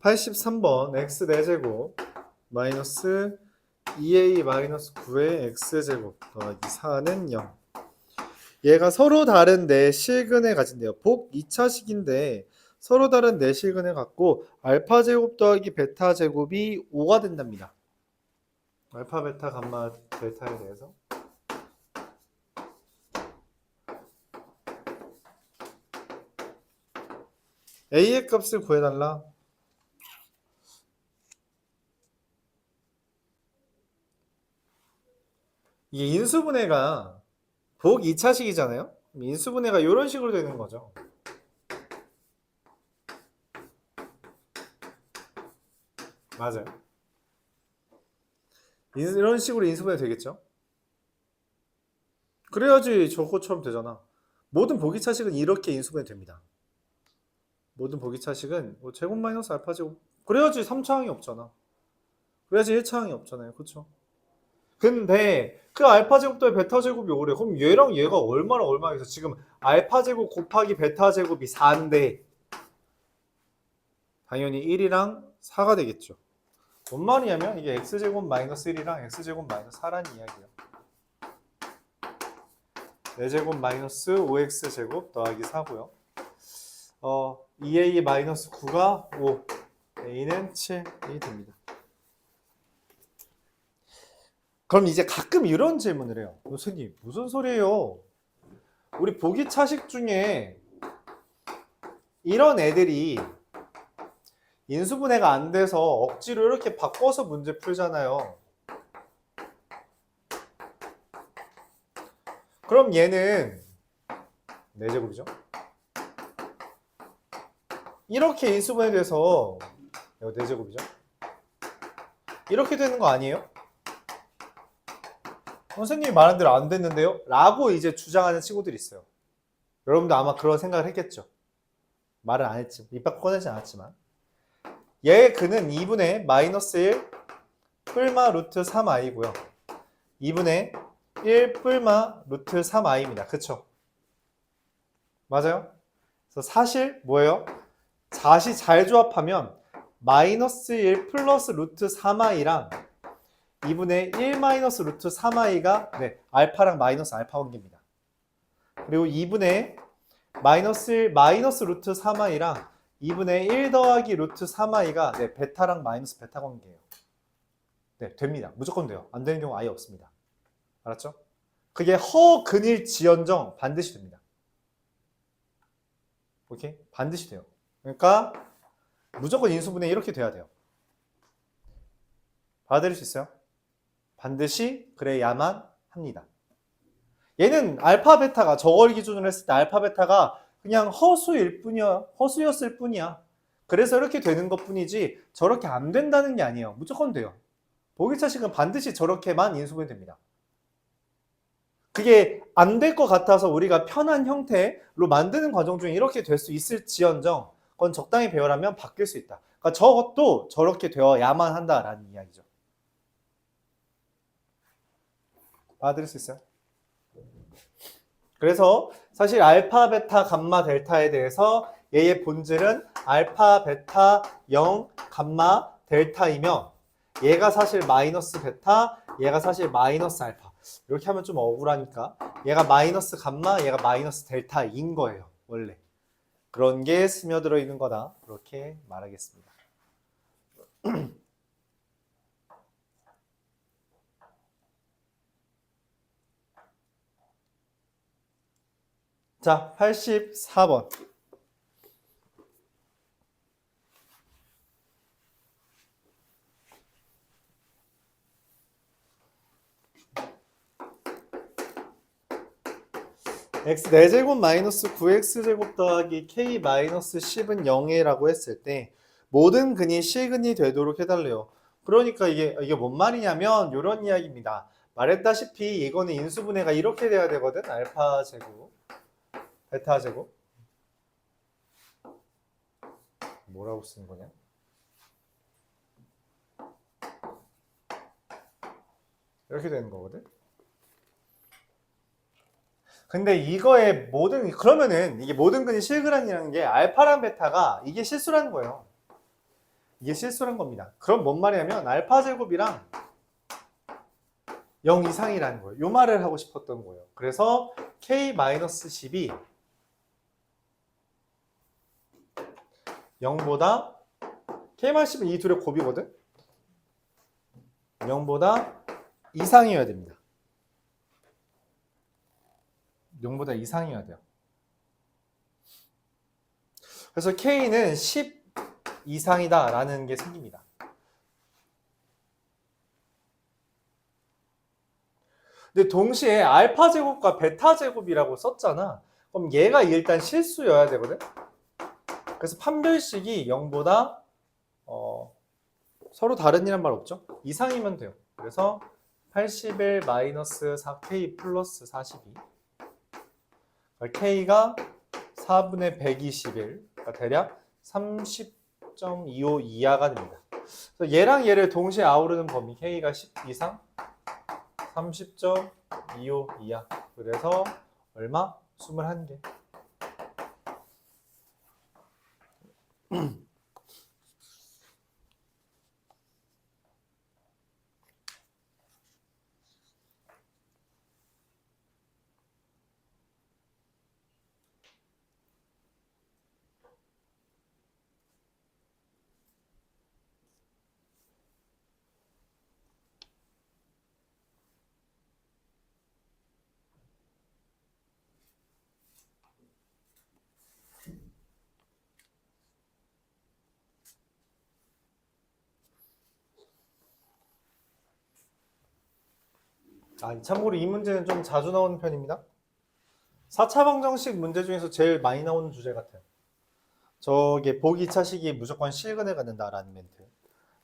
83번 x 4제곱 마이너스 2a 마이너스 9의 x제곱 더하기 4는 0. 얘가 서로 다른 네 실근을 가진대요. 복 2차식인데 서로 다른 네 실근을 갖고 알파 제곱 더하기 베타 제곱이 5가 된답니다. 알파, 베타, 감마, 델타에 대해서. a의 값을 구해달라. 이게 인수분해가 복 2차식이잖아요. 인수분해가 이런 식으로 되는 거죠. 맞아요. 이런 식으로 인수분해 되겠죠. 그래야지 저것처럼 되잖아. 모든 보기차식은 이렇게 인수분해 됩니다. 모든 보기차식은 제곱 마이너스 알파 제곱. 그래야지 3차항이 없잖아. 그래야지 1차항이 없잖아요. 그쵸? 근데 그 알파 제곱 더하기 베타 제곱이 5래. 그럼 얘랑 얘가 얼마나 지금 알파 제곱 곱하기 베타 제곱이 4인데 당연히 1이랑 4가 되겠죠. 뭔 말이냐면 이게 x제곱 마이너스 1이랑 x제곱 마이너스 4라는 이야기예요. 4제곱 마이너스 5x제곱 더하기 4고요. 2a 마이너스 9가 5, a는 7이 됩니다. 그럼 이제 가끔 이런 질문을 해요. 선생님 무슨 소리예요? 우리 보기 차식 중에 이런 애들이 인수분해가 안 돼서 억지로 이렇게 바꿔서 문제 풀잖아요. 그럼 얘는 4제곱이죠. 이렇게 인수분해 돼서 4제곱이죠. 이렇게 되는 거 아니에요? 선생님이 말한 대로 안 됐는데요? 라고 이제 주장하는 친구들이 있어요. 여러분도 아마 그런 생각을 했겠죠. 말은 안 했지. 입 밖 꺼내지 않았지만. 얘의 근은 2분의 마이너스 1 뿔마 루트 3i고요. 2분의 1 뿔마 루트 3i입니다. 그쵸? 맞아요? 그래서 사실 뭐예요? 다시 잘 조합하면 마이너스 1 플러스 루트 3i랑 2분의 1 마이너스 루트 3i가 알파랑 마이너스 알파 관계입니다. 그리고 2분의 마이너스 1 마이너스 루트 3i랑 2분의 1 더하기 루트 3i가 베타랑 마이너스 베타 관계예요. 네, 됩니다. 무조건 돼요. 안 되는 경우 아예 없습니다. 알았죠? 그게 허근일지언정 반드시 됩니다. 오케이? 반드시 돼요. 그러니까 무조건 인수분해 이렇게 돼야 돼요. 받아들일 수 있어요? 반드시 그래야만 합니다. 얘는 알파 베타가 저걸 기준으로 했을 때 알파 베타가 그냥 허수였을 뿐이야. 그래서 이렇게 되는 것 뿐이지 저렇게 안 된다는 게 아니에요. 무조건 돼요. 보기차식은 반드시 저렇게만 인수분해 됩니다. 그게 안 될 것 같아서 우리가 편한 형태로 만드는 과정 중에 이렇게 될 수 있을지언정 그건 적당히 배열하면 바뀔 수 있다. 그러니까 저것도 저렇게 되어야만 한다라는 이야기죠. 알아들을 수 있어요? 그래서 사실 알파, 베타, 감마, 델타에 대해서 얘의 본질은 알파, 베타, 0, 감마, 델타이며 얘가 사실 마이너스 베타, 얘가 사실 마이너스 알파. 이렇게 하면 좀 억울하니까 얘가 마이너스 감마, 얘가 마이너스 델타인 거예요. 원래. 그런 게 스며들어 있는 거다. 그렇게 말하겠습니다. 자, 84번. x 4제곱 마이너스 9x제곱 더하기 k 마이너스 10은 0이라고 했을 때 모든 근이 실근이 되도록 해달래요. 그러니까 이게 뭔 말이냐면 이런 이야기입니다. 말했다시피 이거는 인수분해가 이렇게 돼야 되거든. 알파 제곱, 베타 제곱. 뭐라고 쓰는 거냐? 이렇게 되는 거거든. 근데 이거의 그러면은 이게 모든 근이 실근이라는 게 알파랑 베타가 이게 실수라는 거예요. 이게 실수란 겁니다. 그럼 뭔 말이냐면 알파 제곱이랑 0 이상이라는 거예요. 요 말을 하고 싶었던 거예요. 그래서 k-10이 0보다 k-10은 이 둘의 곱이거든. 0보다 이상이어야 됩니다. 0보다 이상이어야 돼요. 그래서 k는 10 이상이다 라는 게 생깁니다. 근데 동시에 알파 제곱과 베타 제곱이라고 썼잖아. 그럼 얘가 일단 실수여야 되거든. 그래서 판별식이 0보다 서로 다른 이란 말 없죠? 이상이면 돼요. 그래서 81 마이너스 4k 플러스 42. k가 4분의 121. 그러니까 대략 30.25 이하가 됩니다. 그래서 얘랑 얘를 동시에 아우르는 범위 k가 10 이상 30.25 이하. 그래서 얼마? 21개. 참고로 이 문제는 좀 자주 나오는 편입니다. 4차 방정식 문제 중에서 제일 많이 나오는 주제 같아요. 저게 보기 2차 시기에 무조건 실근을 갖는다라는 멘트.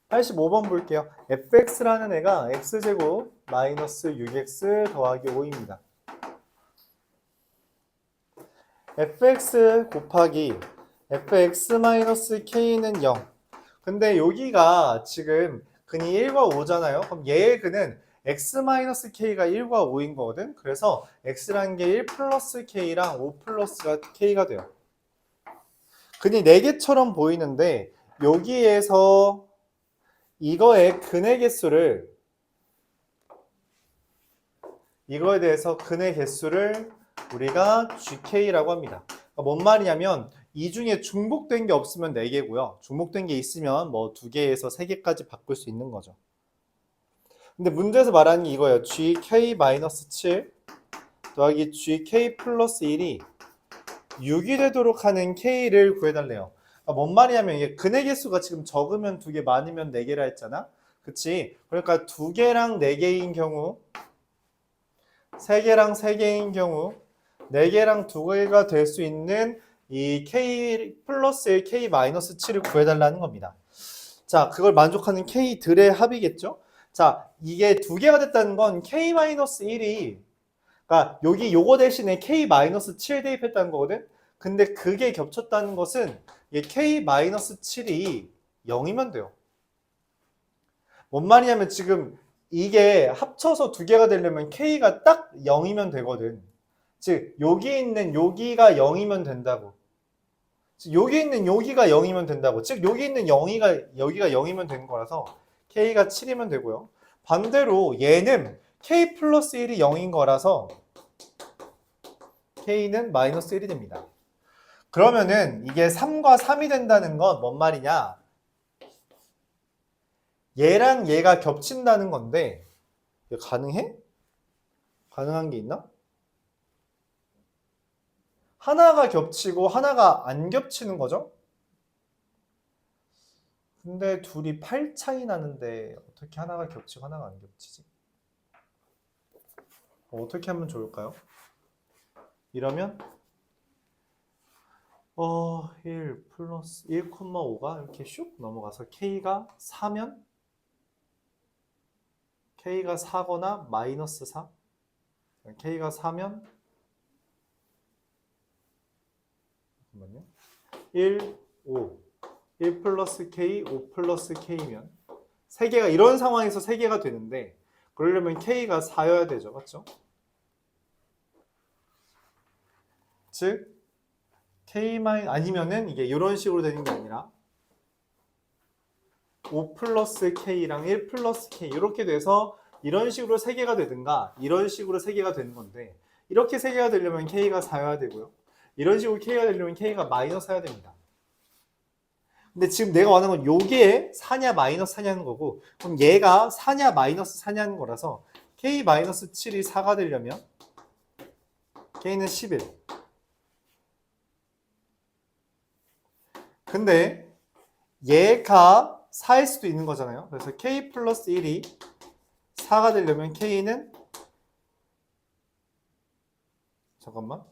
85번 볼게요. fx라는 애가 x제곱 마이너스 6x 더하기 5입니다. fx 곱하기 fx 마이너스 k는 0. 근데 여기가 지금 근이 1과 5잖아요. 그럼 얘의 근은 x 마이너스 k가 1과 5인 거거든. 그래서 x라는 게 1 플러스 k랑 5 플러스가 k가 돼요. 근이 4개처럼 보이는데 여기에서 이거의 근의 개수를 이거에 대해서 근의 개수를 우리가 GK라고 합니다. 그러니까 뭔 말이냐면 이 중에 중복된 게 없으면 4개고요. 중복된 게 있으면 뭐 2개에서 3개까지 바꿀 수 있는 거죠. 근데 문제에서 말하는 게 이거예요. GK-7 더하기 GK 플러스 1이 6이 되도록 하는 K를 구해달래요. 그러니까 뭔 말이냐면 이게 근의 개수가 지금 적으면 2개, 많으면 4개라 했잖아. 그치? 그러니까 2개랑 4개인 경우 3개랑 3개인 경우 4개랑 2개가 될 수 있는 이 K 플러스 1, K 마이너스 7을 구해달라는 겁니다. 자, 그걸 만족하는 K들의 합이겠죠? 자, 이게 2개가 됐다는 건 K 마이너스 1이 그러니까 여기 요거 대신에 K 마이너스 7 대입했다는 거거든? 근데 그게 겹쳤다는 것은 이 K 마이너스 7이 0이면 돼요. 뭔 말이냐면 지금 이게 합쳐서 2개가 되려면 K가 딱 0이면 되거든. 즉 여기 있는 여기가 0이면 된다고. 즉 여기 있는 여기가 0이면 된다고. 즉 여기 있는 여기가 0이면 되는 거라서 K가 7이면 되고요. 반대로 얘는 K 플러스 1이 0인 거라서 K는 마이너스 1이 됩니다. 그러면은 이게 3과 3이 된다는 건 뭔 말이냐? 얘랑 얘가 겹친다는 건데 이게 가능해? 가능한 게 있나? 하나가 겹치고 하나가 안 겹치는 거죠? 근데 둘이 8 차이 나는데 어떻게 하나가 겹치고 하나가 안 겹치지? 어떻게 하면 좋을까요? 이러면 1 플러스 1,5가 이렇게 슉 넘어가서 K가 4면 K가 4거나 마이너스 4 K가 4면 잠깐만요. 1, 5 1 플러스 K, 5 플러스 K면 3개가 이런 상황에서 3개가 되는데 그러려면 K가 4여야 되죠. 맞죠? 즉 K- 아니면은 이게 이런 식으로 되는 게 아니라 5 플러스 K랑 1 플러스 K 이렇게 돼서 이런 식으로 3개가 되든가 이런 식으로 3개가 되는 건데 이렇게 3개가 되려면 K가 4여야 되고요. 이런 식으로 K가 되려면 K가 마이너스 4야 됩니다. 근데 지금 내가 원하는 건 요게 4냐 마이너스 4냐는 거고 그럼 얘가 4냐 마이너스 4냐는 거라서 K 마이너스 7이 4가 되려면 K는 11. 근데 얘가 4일 수도 있는 거잖아요. 그래서 K 플러스 1이 4가 되려면 K는 잠깐만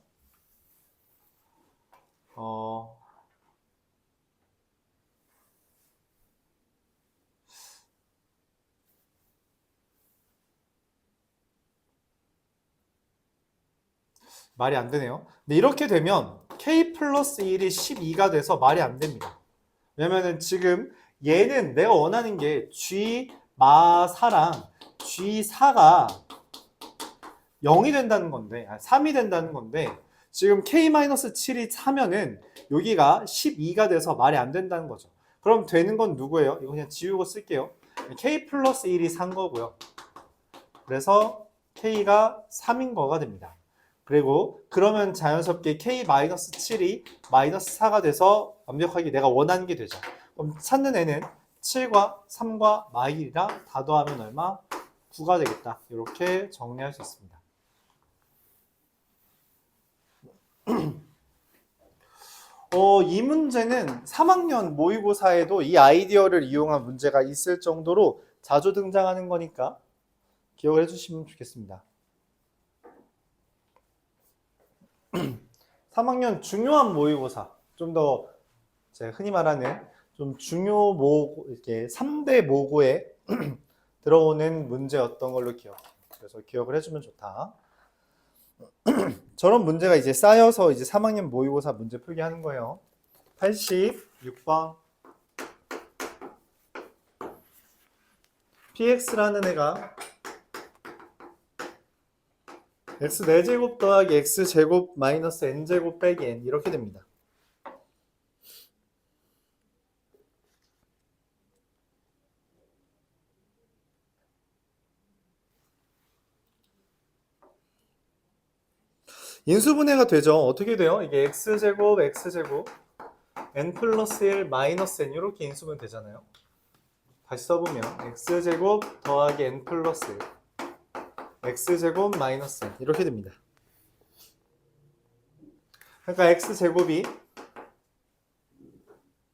말이 안 되네요. 근데 이렇게 되면 K 플러스 1이 12가 돼서 말이 안 됩니다. 왜냐면은 지금 얘는 내가 원하는 게 G 마 4랑 G 4가 0이 된다는 건데, 3이 된다는 건데, 지금 K-7이 4면은 여기가 12가 돼서 말이 안 된다는 거죠. 그럼 되는 건 누구예요? 이거 그냥 지우고 쓸게요. K 플러스 1이 3 거고요. 그래서 K가 3인 거가 됩니다. 그리고 그러면 자연스럽게 K-7이 마이너스 4가 돼서 완벽하게 내가 원하는 게 되죠. 그럼 찾는 애는 7과 3과 마일이랑 다 더하면 얼마? 9가 되겠다. 이렇게 정리할 수 있습니다. 이 문제는 3학년 모의고사에도 이 아이디어를 이용한 문제가 있을 정도로 자주 등장하는 거니까 기억을 해주시면 좋겠습니다. 3학년 중요한 모의고사, 좀 더 제가 흔히 말하는 좀 중요 모고, 이렇게 3대 모고에 들어오는 문제였던 걸로 기억해요. 그래서 기억을 해주면 좋다. 저런 문제가 이제 쌓여서 이제 3학년 모의고사 문제 풀게 하는 거예요. 86번. px라는 애가 x 4제곱 더하기 x제곱 마이너스 n제곱 빼기 n 이렇게 됩니다. 인수분해가 되죠. 어떻게 돼요? 이게 x제곱 n 플러스 1 마이너스 n 이렇게 인수분 되잖아요. 다시 써보면 x제곱 더하기 n 플러스 1 x제곱 마이너스 n 이렇게 됩니다. 그러니까 x제곱이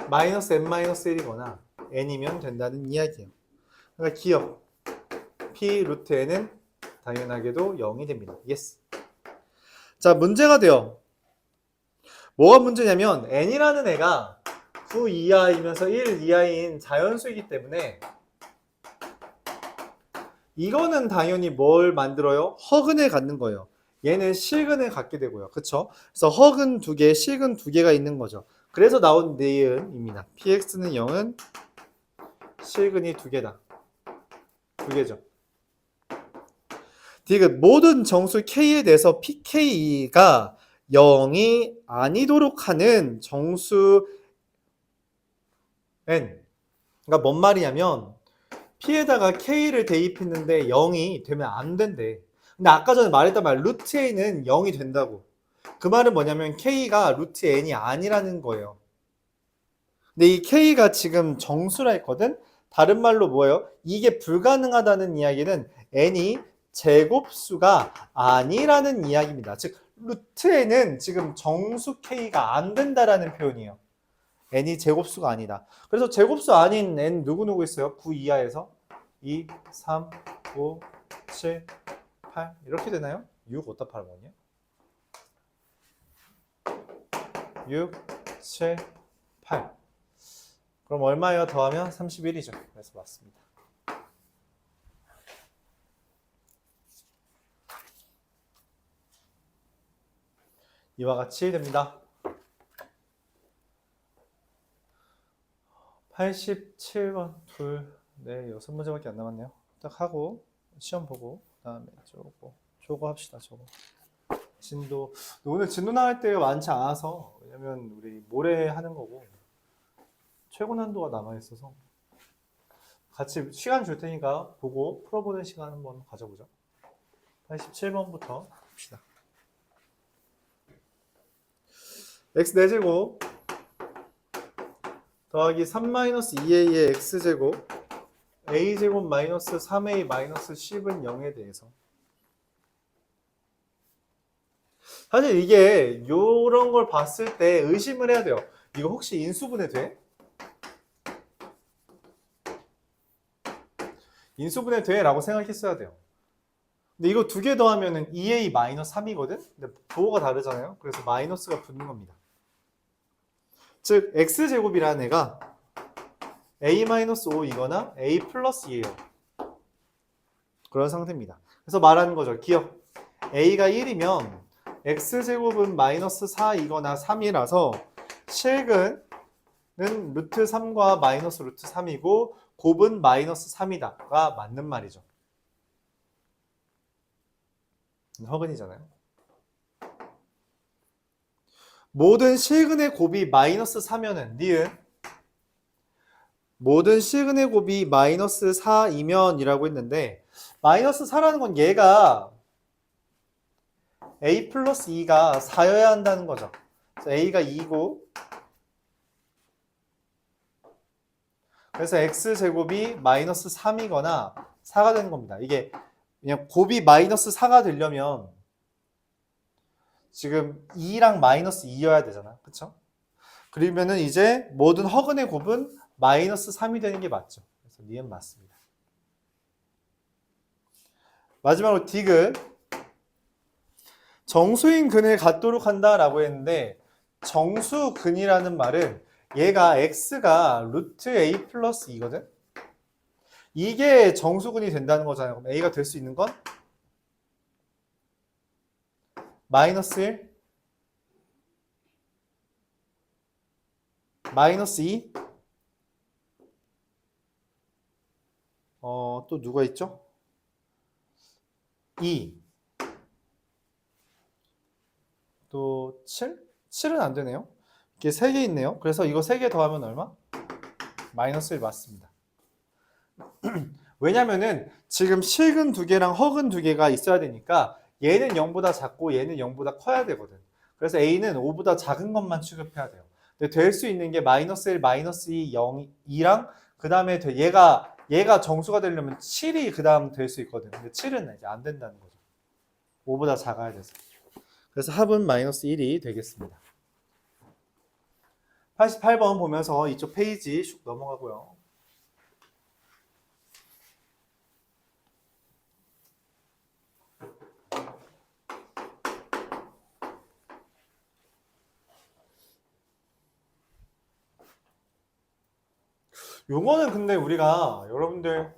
마이너스 n 마이너스 1이거나 n이면 된다는 이야기예요. 그러니까 기억 p 루트 n은 당연하게도 0이 됩니다. 예스. 자, 문제가 돼요. 뭐가 문제냐면 n이라는 애가 9 이하이면서 1 이하인 자연수이기 때문에 이거는 당연히 뭘 만들어요? 허근을 갖는 거예요. 얘는 실근을 갖게 되고요. 그쵸? 그래서 허근 2개, 실근 2개가 있는 거죠. 그래서 나온 내은입니다. px는 0은 실근이 2개다. 2개죠. 디귿 모든 정수 k에 대해서 pk가 0이 아니도록 하는 정수 n. 그러니까 뭔 말이냐면 p에다가 k를 대입했는데 0이 되면 안 된대. 근데 아까 전에 말했던 말 루트 a는 0이 된다고. 그 말은 뭐냐면 k가 루트 n이 아니라는 거예요. 근데 이 k가 지금 정수라 했거든. 다른 말로 뭐예요? 이게 불가능하다는 이야기는 n이 제곱수가 아니라는 이야기입니다. 즉 루트 n은 지금 정수 k가 안 된다라는 표현이에요. n이 제곱수가 아니다. 그래서 제곱수 아닌 n 누구누구 있어요? 9 이하에서 2, 3, 5, 7, 8 이렇게 되나요? 6 어디다 팔아먹냐? 6, 7, 8 그럼 얼마예요? 더하면 31이죠. 그래서 맞습니다. 이와 같이 됩니다. 87번 둘, 네, 6문제밖에 안 남았네요. 딱 하고 시험 보고 그다음에 저거 합시다. 저거 진도 오늘 진도 나갈 때 많지 않아서 왜냐면 우리 모레 하는 거고 최고 난도가 남아 있어서 같이 시간 줄 테니까 보고 풀어보는 시간 한번 가져보죠. 87번부터 봅시다. x 4제곱 더하기 3-2a의 x제곱 a제곱 마이너스 3a 마이너스 10은 0에 대해서 사실 이게 요런 걸 봤을 때 의심을 해야 돼요. 이거 혹시 인수분해 돼? 인수분해 돼? 라고 생각했어야 돼요. 근데 이거 두 개 더하면은 2a 마이너스 3이거든? 근데 부호가 다르잖아요. 그래서 마이너스가 붙는 겁니다. 즉 x제곱이라는 애가 a-5이거나 a 플러스이에요. 그런 상태입니다. 그래서 말하는 거죠. 기억. a가 1이면 x제곱은 마이너스 4이거나 3이라서 실근은 루트 3과 마이너스 루트 3이고 곱은 마이너스 3이다가 맞는 말이죠. 허근이잖아요. 모든 실근의 곱이 마이너스 4면은 니은 모든 실근의 곱이 마이너스 4이면 이라고 했는데 마이너스 4라는 건 얘가 a 플러스 2가 4여야 한다는 거죠. 그래서 a가 2고 그래서 x제곱이 마이너스 3이거나 4가 되는 겁니다. 이게 그냥 곱이 마이너스 4가 되려면 지금 2랑 마이너스 2여야 되잖아. 그쵸? 그러면은 이제 모든 허근의 곱은 마이너스 3이 되는 게 맞죠. 그래서 니은 맞습니다. 마지막으로 디귿. 정수인 근을 갖도록 한다라고 했는데 정수근이라는 말은 얘가 x가 루트 a 플러스 2거든? 이게 정수근이 된다는 거잖아요. 그럼 a가 될 수 있는 건 마이너스 1, 마이너스 2, 또 누가 있죠? 2, 또 7? 7은 안 되네요. 이게 3개 있네요. 그래서 이거 3개 더하면 얼마? 마이너스 1 맞습니다. 왜냐면은 지금 실근 2개랑 허근 2개가 있어야 되니까 얘는 0보다 작고 얘는 0보다 커야 되거든. 그래서 a는 5보다 작은 것만 취급해야 돼요. 근데 될 수 있는 게 마이너스 1, 마이너스 2, 0, 2랑 그 다음에 얘가 정수가 되려면 7이 그 다음 될 수 있거든. 근데 7은 이제 안 된다는 거죠. 5보다 작아야 돼서. 그래서 합은 마이너스 1이 되겠습니다. 88번 보면서 이쪽 페이지 슉 넘어가고요. 요거는 근데 우리가 여러분들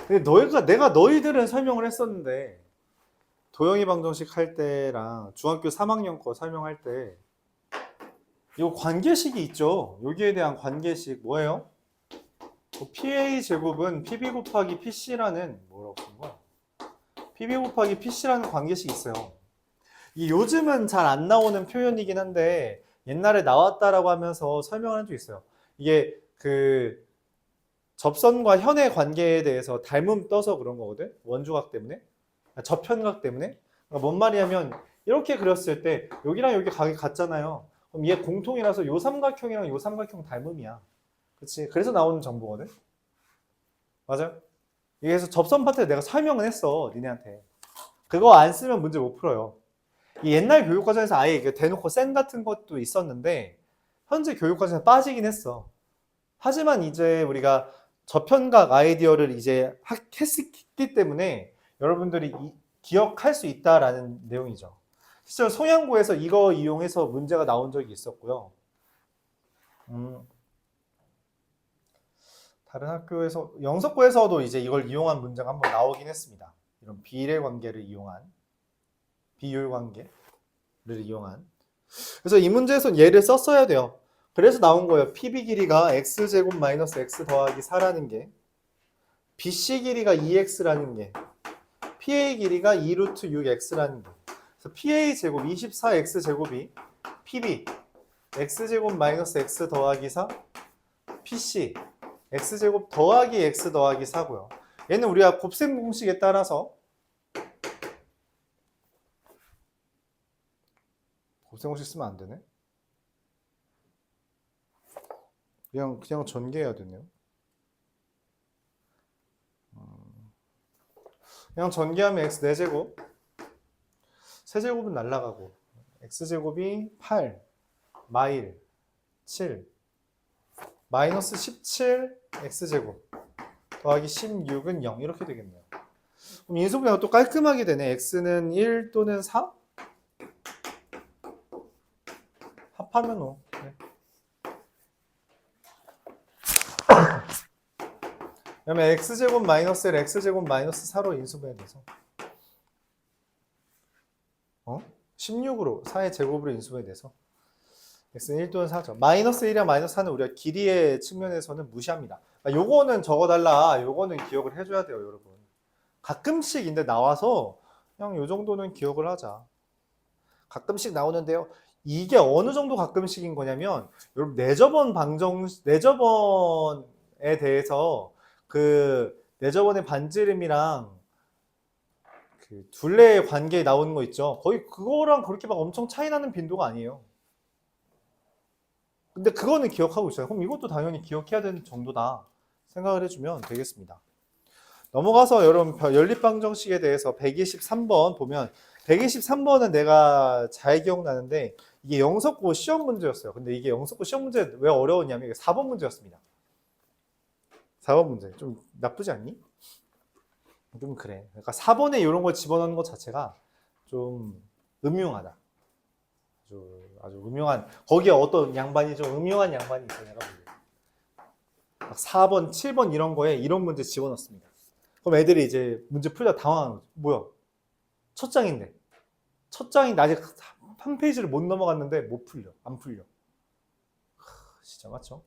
근데 내가 너희들은 설명을 했었는데 도형이 방정식 할 때랑 중학교 3학년 거 설명할 때 요 관계식이 있죠. 여기에 대한 관계식 뭐예요? PA 제곱은 PB 곱하기 PC라는 뭐라고 쓴 거야? PB 곱하기 PC라는 관계식이 있어요. 이 요즘은 잘 안 나오는 표현이긴 한데 옛날에 나왔다라고 하면서 설명을 한 적 있어요. 이게 그 접선과 현의 관계에 대해서 닮음 떠서 그런 거거든. 원주각 때문에. 접현각 때문에. 그러니까 뭔 말이냐면 이렇게 그렸을 때 여기랑 여기 각이 같잖아요. 그럼 얘 공통이라서 요 삼각형이랑 요 삼각형 닮음이야. 그치? 그래서 나오는 정보거든. 맞아요? 그래서 접선 파트에 내가 설명을 했어. 니네한테. 그거 안 쓰면 문제 못 풀어요. 이 옛날 교육과정에서 아예 대놓고 쌤 같은 것도 있었는데 현재 교육과정에서 빠지긴 했어. 하지만 이제 우리가 저편각 아이디어를 이제 했기 때문에 여러분들이 기억할 수 있다라는 내용이죠. 실제로 송양고에서 이거 이용해서 문제가 나온 적이 있었고요. 다른 학교에서 영석고에서도 이제 이걸 이용한 문제가 한번 나오긴 했습니다. 이런 비례 관계를 이용한 비율 관계를 이용한. 그래서 이 문제에서는 얘를 썼어야 돼요. 그래서 나온 거예요. PB 길이가 x제곱 마이너스 x 더하기 4라는 게 BC 길이가 2x라는 게 PA 길이가 2루트 6x라는 게 그래서 PA 제곱 24X 제곱이 PB X 제곱 마이너스 X 더하기 4 PC X 제곱 더하기 X 더하기 4고요. 얘는 우리가 곱셈 공식에 따라서 곱셈 공식 쓰면 안 되네. 그냥 전개해야 되네요. 그냥 전개하면 x 4제곱 세제곱은 날라가고 x제곱이 8 마일 7 마이너스 17 x제곱 더하기 16은 0 이렇게 되겠네요. 그럼 인수분해가 또 깔끔하게 되네. x는 1 또는 4 합하면 5. 네. 그러면 x제곱 마이너스 1 x제곱 마이너스 4로 인수분해돼서 16으로 4의 제곱으로 인수분해돼서 x는 1 또는 4죠. 마이너스 1이랑 마이너스 4는 우리가 길이의 측면에서는 무시합니다. 요거는 적어달라. 요거는 기억을 해줘야 돼요, 여러분. 가끔씩인데 나와서 그냥 요 정도는 기억을 하자. 가끔씩 나오는데요. 이게 어느 정도 가끔씩인 거냐면 여러분 내저번에 대해서 그 내저번의 반지름이랑 그 둘레의 관계에 나오는 거 있죠. 거의 그거랑 그렇게 막 엄청 차이 나는 빈도가 아니에요. 근데 그거는 기억하고 있어요. 그럼 이것도 당연히 기억해야 되는 정도다 생각을 해주면 되겠습니다. 넘어가서 여러분 연립방정식에 대해서 123번 보면 123번은 내가 잘 기억나는데 이게 영석고 시험 문제였어요. 근데 이게 영석고 시험 문제 왜 어려웠냐면 이게 4번 문제였습니다. 4번 문제 좀 나쁘지 않니? 좀 그래. 그러니까 4번에 이런 걸 집어넣는 것 자체가 좀 음흉하다. 아주 음흉한, 거기에 어떤 양반이 좀 음흉한 양반이 있어요. 내가 보기에. 막 4번, 7번 이런 거에 이런 문제 집어넣습니다. 그럼 애들이 이제 문제 풀다 당황하는 거죠. 뭐야? 첫 장인데. 첫 장인데 아직 한 페이지를 못 넘어갔는데 못 풀려. 안 풀려. 진짜 맞죠?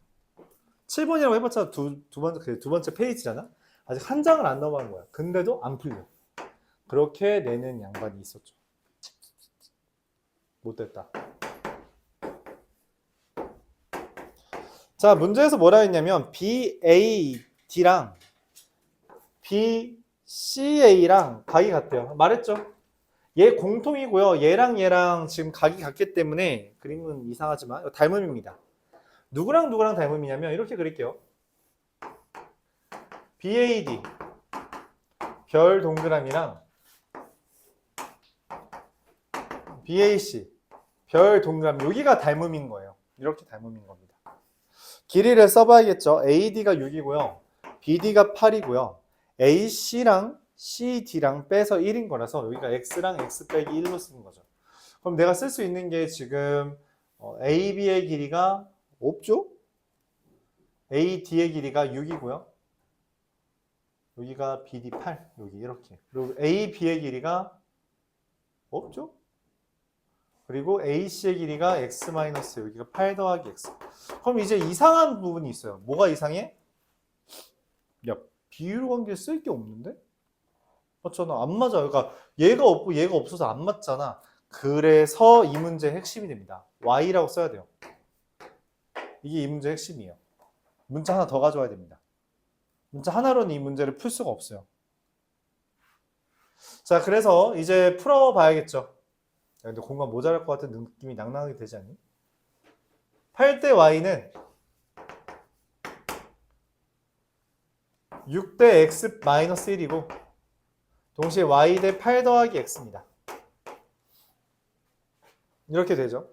7번이라고 해봤자 두 번째 페이지잖아? 아직 한 장을 안 넘어간 거야. 근데도 안 풀려. 그렇게 내는 양반이 있었죠. 못됐다. 자, 문제에서 뭐라 했냐면 BAD랑 BCA랑 각이 같대요. 말했죠? 얘 공통이고요. 얘랑 지금 각이 같기 때문에 그림은 이상하지만 닮음입니다. 누구랑 누구랑 닮음이냐면 이렇게 그릴게요. BAD 별 동그라미랑 BAC 별 동그라미 여기가 닮음인 거예요. 이렇게 닮음인 겁니다. 길이를 써봐야겠죠. AD가 6이고요. BD가 8이고요. AC랑 CD랑 빼서 1인 거라서 여기가 X랑 X 빼기 1로 쓰는 거죠. 그럼 내가 쓸 수 있는 게 지금 AB의 길이가 없죠? AD의 길이가 6이고요. 여기가 BD 8, 여기 이렇게. 그리고 AB의 길이가 없죠? 그리고 AC의 길이가 X 마이너스 여기가 8 더하기 X. 그럼 이제 이상한 부분이 있어요. 뭐가 이상해? 야, 비율 관계 쓸 게 없는데? 맞잖아. 안 맞아. 그러니까 얘가 없고 얘가 없어서 안 맞잖아. 그래서 이 문제의 핵심이 됩니다. Y라고 써야 돼요. 이게 이 문제의 핵심이에요. 문자 하나 더 가져와야 됩니다. 문자 하나로는 이 문제를 풀 수가 없어요. 자, 그래서 이제 풀어봐야겠죠. 야, 근데 공간 모자랄 것 같은 느낌이 낭낭하게 되지 않니? 8대 Y는 6대 X 마이너스 1이고 동시에 Y 대 8 더하기 X입니다. 이렇게 되죠.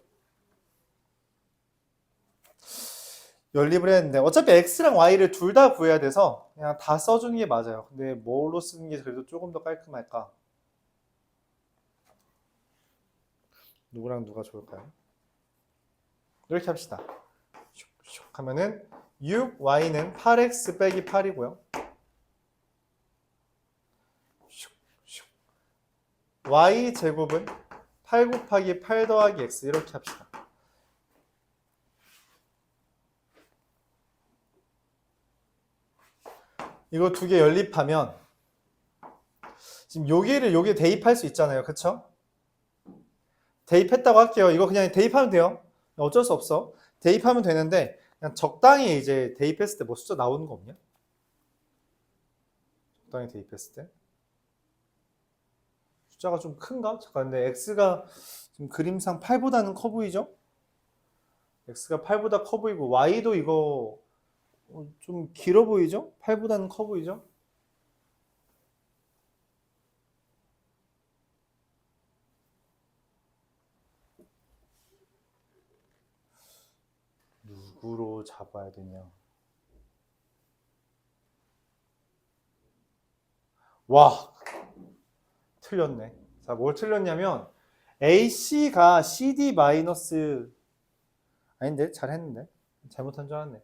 연립을 했는데 어차피 X랑 Y를 둘 다 구해야 돼서 그냥 다 써주는 게 맞아요. 근데 뭘로 쓰는 게 그래도 조금 더 깔끔할까? 누구랑 누가 좋을까요? 이렇게 합시다. 슉슉 하면은 6Y는 8X 빼기 8이고요. 슉슉 Y 제곱은 8 곱하기 8 더하기 X 이렇게 합시다. 이거 두 개 연립하면 지금 여기에 대입할 수 있잖아요. 그쵸? 대입했다고 할게요. 이거 그냥 대입하면 돼요. 어쩔 수 없어. 대입하면 되는데 그냥 적당히 이제 대입했을 때 뭐 숫자 나오는 거 없냐? 적당히 대입했을 때 숫자가 좀 큰가? 잠깐 근데 x가 지금 그림상 8보다는 커 보이죠? x가 8보다 커 보이고 y도 이거 좀 길어 보이죠? 8보다는 커 보이죠? 누구로 잡아야 되냐? 와, 틀렸네. 자, 뭘 틀렸냐면 AC가 CD 마이너스 아닌데 잘했는데 잘못한 줄 알았네.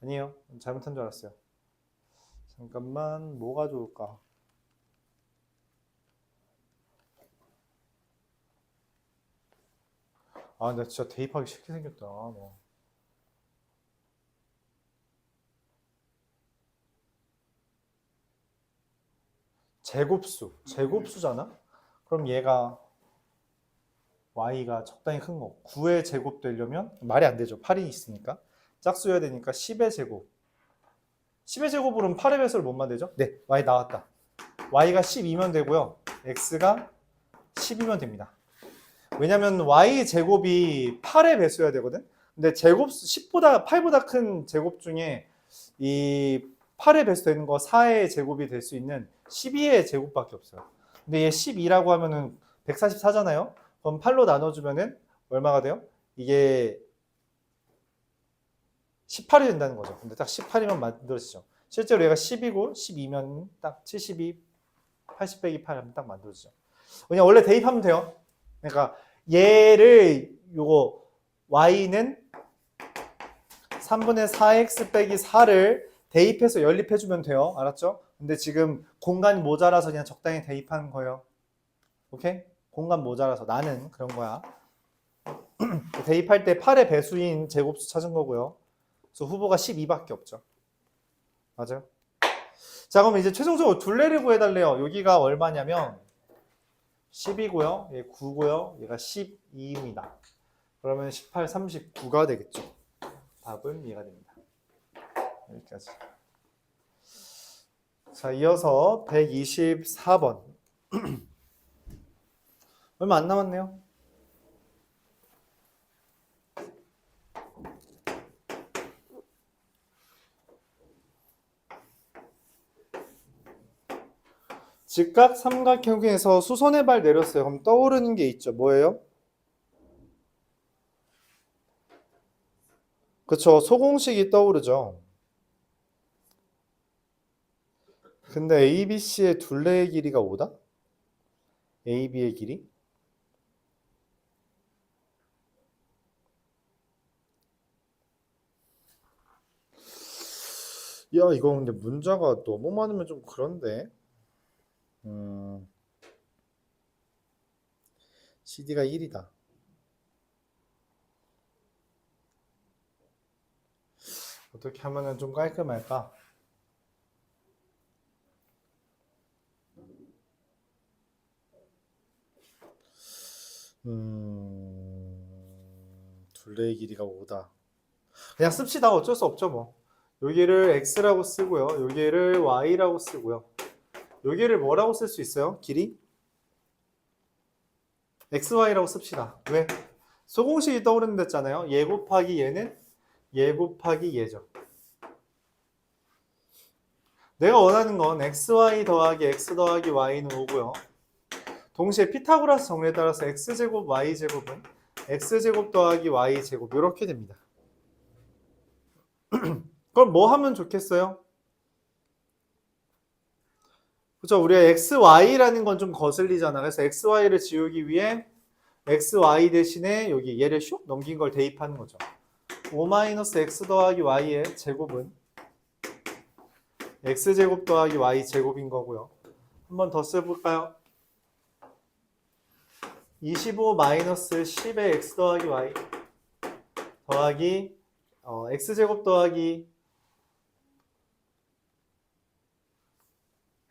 아니에요, 잘못한 줄 알았어요. 잠깐만, 뭐가 좋을까? 아, 나 진짜 대입하기 싫게 생겼다. 뭐. 제곱수잖아? 그럼 얘가 y가 적당히 큰 거. 9의 제곱 되려면 말이 안 되죠. 8이 있으니까. 짝수여야 되니까 10의 제곱. 10의 제곱으로는 8의 배수를 못 만들죠? 네, y 나왔다. y가 12면 되고요. x가 10이면 됩니다. 왜냐면 y 제곱이 8의 배수여야 되거든. 근데 제곱 10보다 8보다 큰 제곱 중에 이 8의 배수 되는 거 4의 제곱이 될 수 있는 12의 제곱밖에 없어요. 근데 얘 12라고 하면은 144잖아요. 그럼 8로 나눠주면은 얼마가 돼요? 이게 18이 된다는 거죠. 근데 딱 18이면 만들어지죠. 실제로 얘가 10이고 12면 딱 72, 80 빼기 8 하면 딱 만들어지죠. 그냥 원래 대입하면 돼요. 그러니까 얘를 요거 y는 3분의 4x 빼기 4를 대입해서 연립해주면 돼요. 알았죠? 근데 지금 공간이 모자라서 그냥 적당히 대입하는 거예요. 오케이? 공간 모자라서 나는 그런 거야. 대입할 때 8의 배수인 제곱수 찾은 거고요. 그래서 후보가 12밖에 없죠. 맞아요? 자, 그럼 이제 최종적으로 둘레를 구해달래요. 여기가 얼마냐면 10이고요. 얘 9고요. 얘가 12입니다. 그러면 18, 39가 되겠죠. 답은 이해가 됩니다. 여기까지. 자, 이어서 124번. 얼마 안 남았네요. 직각 삼각형에서 수선의 발 내렸어요. 그럼 떠오르는 게 있죠. 뭐예요? 그쵸. 소공식이 떠오르죠. 근데 ABC의 둘레의 길이가 5다? AB의 길이? 야, 이거 근데 문자가 너무 많으면 좀 그런데. CD가 1이다. 어떻게 하면은 좀 깔끔할까? 둘레의 길이가 5다. 그냥 씁시다. 어쩔 수 없죠, 뭐. 여기를 x라고 쓰고요. 여기를 y라고 쓰고요. 여기를 뭐라고 쓸 수 있어요? 길이? xy라고 씁시다. 왜? 소공식이 떠오르는 데잖아요. 얘 곱하기 얘는 얘 곱하기 얘죠. 내가 원하는 건 xy 더하기 x 더하기 y는 5고요. 동시에 피타고라스 정리에 따라서 x제곱 y제곱은 x제곱 더하기 y제곱 이렇게 됩니다. 그럼 뭐 하면 좋겠어요? 그렇죠. 우리가 xy라는 건 좀 거슬리잖아. 그래서 xy를 지우기 위해 xy 대신에 여기 얘를 슉 넘긴 걸 대입하는 거죠. 5-x 더하기 y의 제곱은 x제곱 더하기 y제곱인 거고요. 한 번 더 써볼까요? 25-10의 x 더하기 y 더하기 x제곱 더하기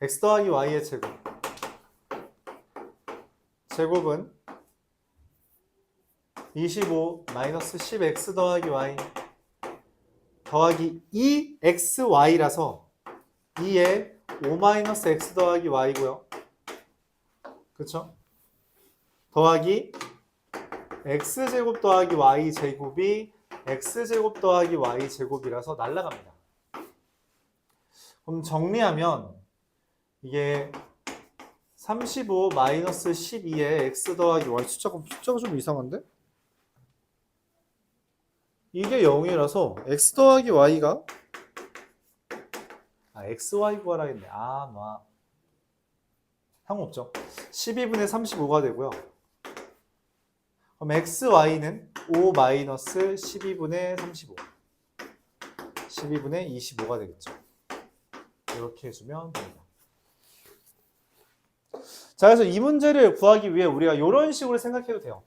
x 더하기 y의 제곱 제곱은 25 마이너스 10x 더하기 y 더하기 2xy라서 2에 5 마이너스 x 더하기 y고요. 그쵸? 더하기 x제곱 더하기 y제곱이 x제곱 더하기 y제곱이라서 날라갑니다. 그럼 정리하면 이게 35 마이너스 12에 x 더하기 y 숫자가 좀 이상한데? 이게 0이라서 x 더하기 y가 xy 구하라 했네. 상관없죠. 12분의 35가 되고요. 그럼 xy는 5 마이너스 12분의 35 12분의 25가 되겠죠. 이렇게 해주면 됩니다. 자, 그래서 이 문제를 구하기 위해 우리가 이런 식으로 생각해도 돼요.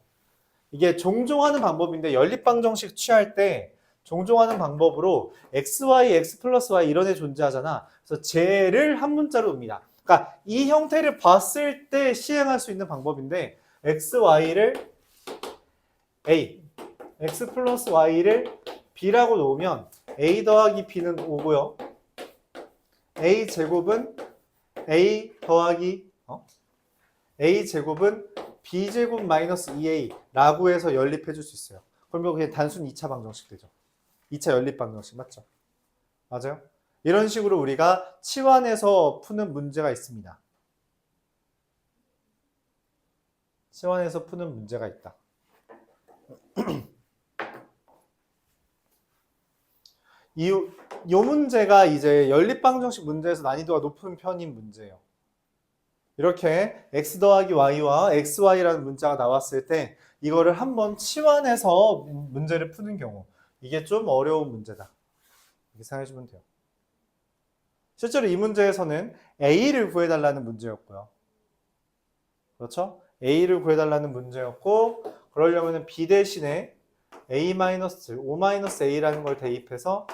이게 종종 하는 방법인데 연립방정식 취할 때 종종 하는 방법으로 xy, x 플러스 y 이런 애 존재하잖아. 그래서 쟤를 한 문자로 옵니다. 그러니까 이 형태를 봤을 때 시행할 수 있는 방법인데 xy를 a, x 플러스 y를 b라고 놓으면 a 더하기 b는 5고요. a 제곱은 a 더하기 a 제곱은 b제곱 마이너스 2a라고 해서 연립해 줄 수 있어요. 그러면 그냥 단순 2차 방정식 되죠. 2차 연립 방정식 맞죠? 맞아요? 이런 식으로 우리가 치환해서 푸는 문제가 있습니다. 치환해서 푸는 문제가 있다. 이 문제가 이제 연립 방정식 문제에서 난이도가 높은 편인 문제예요. 이렇게 x 더하기 y와 xy라는 문자가 나왔을 때 이거를 한번 치환해서 문제를 푸는 경우 이게 좀 어려운 문제다. 이렇게 생각해주면 돼요. 실제로 이 문제에서는 a를 구해달라는 문제였고요. 그렇죠? a를 구해달라는 문제였고 그러려면 b 대신에 a-5-a라는 걸 대입해서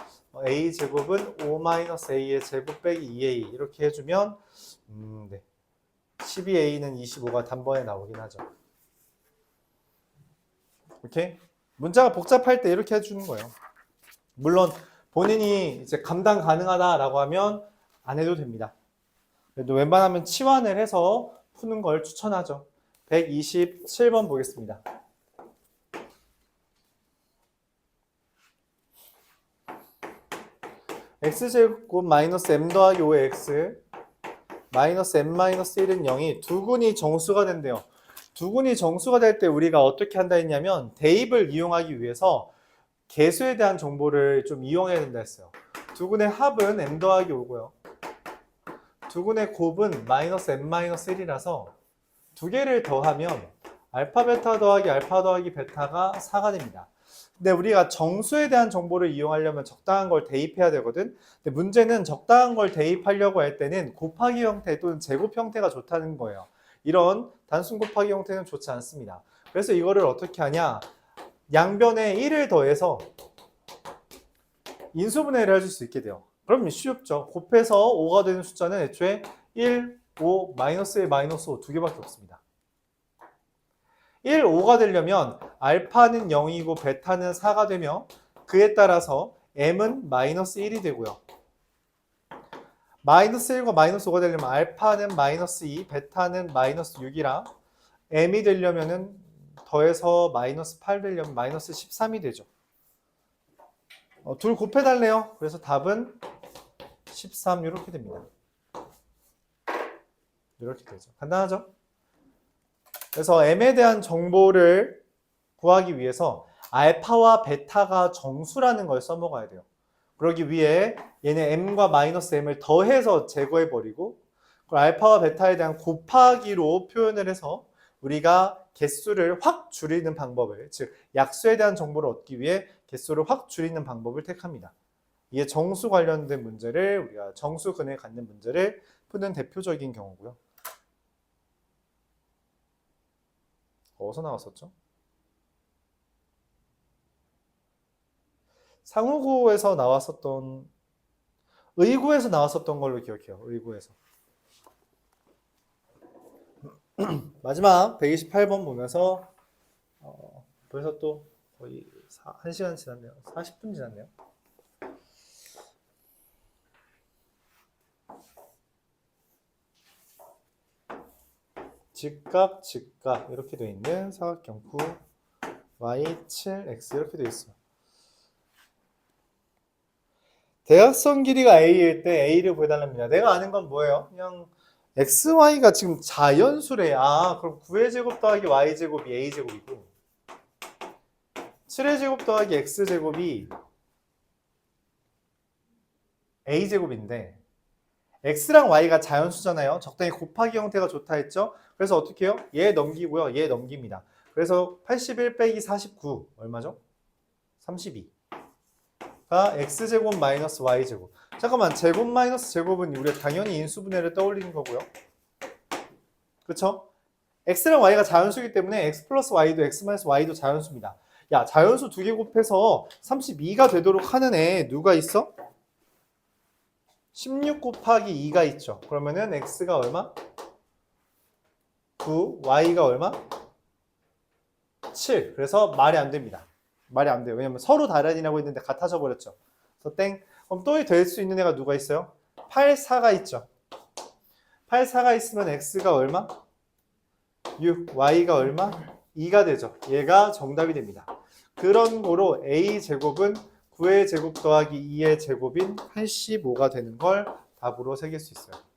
a제곱은 5-a의 제곱 빼기 2a 이렇게 해주면 네. 12a는 25가 단번에 나오긴 하죠. 이렇게 문자가 복잡할 때 이렇게 해주는 거예요. 물론 본인이 이제 감당 가능하다라고 하면 안 해도 됩니다. 그래도 웬만하면 치환을 해서 푸는 걸 추천하죠. 127번 보겠습니다. x제곱 마이너스 m 더하기 5의 x 마이너스 m 마이너스 1은 0이 두근이 정수가 된대요. 두근이 정수가 될 때 우리가 어떻게 한다 했냐면 대입을 이용하기 위해서 개수에 대한 정보를 좀 이용해야 된다 했어요. 두근의 합은 m 더하기 5고요. 두근의 곱은 마이너스 m 마이너스 1이라서 두 개를 더하면 알파 베타 더하기 알파 더하기 베타가 4가 됩니다. 근데 우리가 정수에 대한 정보를 이용하려면 적당한 걸 대입해야 되거든. 근데 문제는 적당한 걸 대입하려고 할 때는 곱하기 형태 또는 제곱 형태가 좋다는 거예요. 이런 단순 곱하기 형태는 좋지 않습니다. 그래서 이거를 어떻게 하냐? 양변에 1을 더해서 인수분해를 해줄 수 있게 돼요. 그럼 쉽죠. 곱해서 5가 되는 숫자는 애초에 1, 5, 마이너스 1, 마이너스 5 두 개밖에 없습니다. 1, 5가 되려면 알파는 0이고 베타는 4가 되며 그에 따라서 m은 마이너스 1이 되고요. 마이너스 1과 마이너스 5가 되려면 알파는 마이너스 2, 베타는 마이너스 6이라 m이 되려면은 더해서 마이너스 8 되려면 마이너스 13이 되죠. 둘 곱해달래요. 그래서 답은 13 이렇게 됩니다. 이렇게 되죠. 간단하죠? 그래서 m에 대한 정보를 구하기 위해서 알파와 베타가 정수라는 걸 써먹어야 돼요. 그러기 위해 얘네 m과 마이너스 m을 더해서 제거해버리고 알파와 베타에 대한 곱하기로 표현을 해서 우리가 개수를 확 줄이는 방법을, 즉 약수에 대한 정보를 얻기 위해 개수를 확 줄이는 방법을 택합니다. 이게 정수 관련된 문제를 우리가 정수근에 갖는 문제를 푸는 대표적인 경우고요. 어디서 나왔었죠? 상호구에서 나왔었던, 의구에서 나왔었던 걸로 기억해요. 의구에서. 마지막 128번 보면서 벌써 또 거의 1시간 지났네요. 40분 지났네요. 직각 이렇게 되어 있는 사각형 9 y 7x 이렇게 되어 있어. 대각선 길이가 a일 때 a를 구해달랍니다. 내가 아는 건 뭐예요? 그냥 x, y가 지금 자연수래. 그럼 9의 제곱 더하기 y 제곱이 a 제곱이고 7의 제곱 더하기 x 제곱이 a 제곱인데 x랑 y가 자연수잖아요. 적당히 곱하기 형태가 좋다 했죠. 그래서 어떻게 해요? 얘 넘기고요. 얘 넘깁니다. 그래서 81 빼기 49 얼마죠? 32가 x제곱 마이너스 y제곱. 잠깐만, 제곱 마이너스 제곱은 우리가 당연히 인수분해를 떠올리는 거고요. 그쵸? x랑 y가 자연수이기 때문에 x 플러스 y도 x 마이너스 y도 자연수입니다. 야, 자연수 두 개 곱해서 32가 되도록 하는 애 누가 있어? 16 곱하기 2가 있죠. 그러면은 x가 얼마? 9, y가 얼마? 7. 그래서 말이 안 됩니다. 말이 안 돼요. 왜냐면 서로 다른이라고 했는데 같아져 버렸죠. 그래서 땡. 그럼 또 될 수 있는 애가 누가 있어요? 8, 4가 있죠. 8, 4가 있으면 x가 얼마? 6, y가 얼마? 2가 되죠. 얘가 정답이 됩니다. 그런 거로 a제곱은 9의 제곱 더하기 2의 제곱인 85가 되는 걸 답으로 새길 수 있어요.